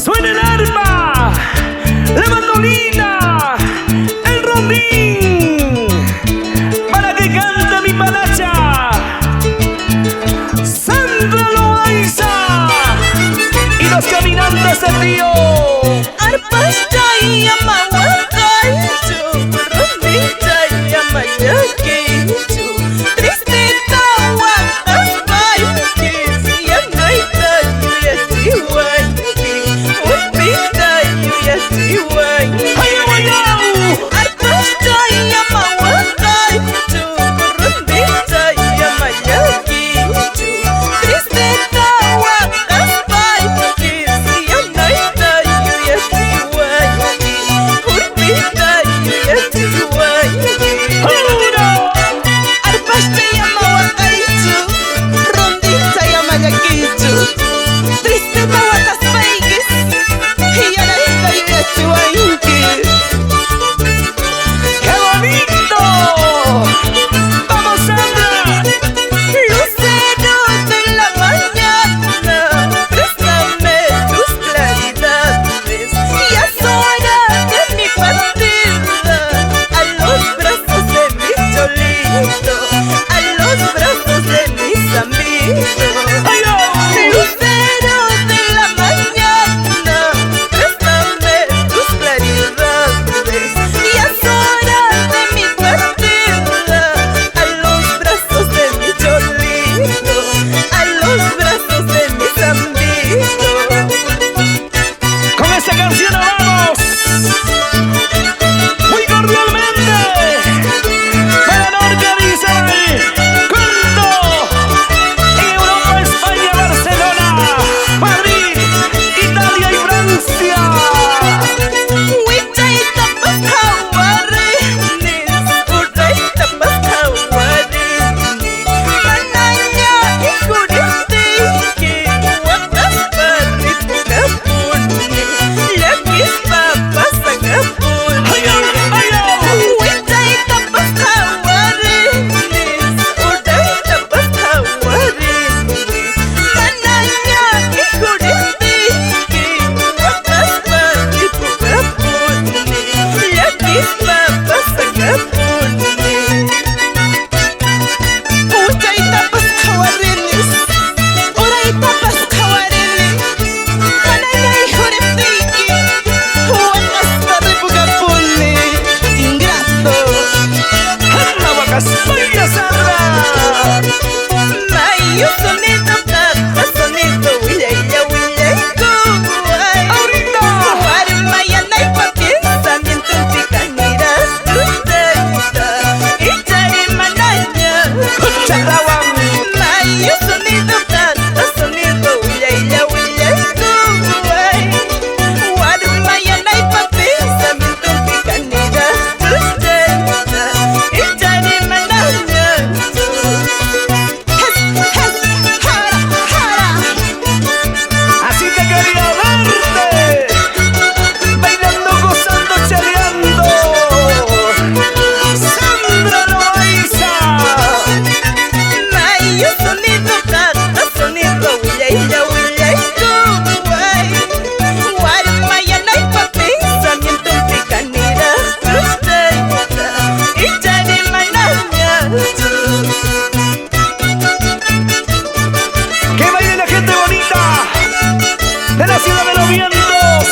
Suena el arpa, la mandolina, el rondín, para que cante mi palacha, Sandra Loaiza y los caminantes de Río. Arpas jaya mawakanchu, rondín jaya mayakinchu, triste tawakas paikis, yanay tayo yasiwanki, urpin tayo yasiwanki. ¡Ayaw, ayaw! Arpas jaya mawakanchu, rondín jaya mayakinchu, triste tawakas paikis, yanay tayo yasiwanki, urpin tayo yasiwanki. ¡Juro! Arpas jaya mawakanchu, rondín jaya mayakinchu, triste tawakas paikis, yanay tayo yasiwanki. ¡Qué bonito! ¡Vamos, Sandra! Lucero de la mañana, préstame tus claridades. Ya es hora de mi partida, a los brazos de mi cholito, a los brazos de mis amigos. ¡Ayaw! Lucero de la mañana, préstame tus claridades. Ya es hora de mi partida, a los brazos de mi cholito, a los brazos de mis amigos. Con esta canción nos vamos muy cordialmente para Norte Arizal, Cuento, en Europa, España, Barcelona, Madrid, Italia y Francia. Huichaita pascahuarinis, urraita pascahuarinis, manaña y juristiki, huacasparri pugapuni, llakispa pasagapuni. ¡Ayaw, ayaw! Huichaita pascahuarinis, urraita pascahuarinis, manaña y juristiki, huacasparri pugapuni, llakispa pasagapuni. Huichaita pascahuarinis, urraita pascahuarinis, manaña y juristiki, huacasparri pugapuni. Ingrato. ¡Anda, Huacasaya, Sandra! Mayo sonido kaka sonido wilaya kuwai. ¡Ahorita! Maya naipa pensamiento en picanira tutenta y chari manaña. ¡Chalawan! Mayo sonido kaka sonido wilaya kuwai. Maya naipa pensamiento en picanira tutenta y chari manaña. Así te quería verte, bailando, gozando, chaleando. Sandra Loaiza. Mayo sonido kaka sonido wilaya kuwai. Maya naipa pensamiento en picanira tutenta y chari manaña. Que baile la gente bonita de la ciudad de los vientos.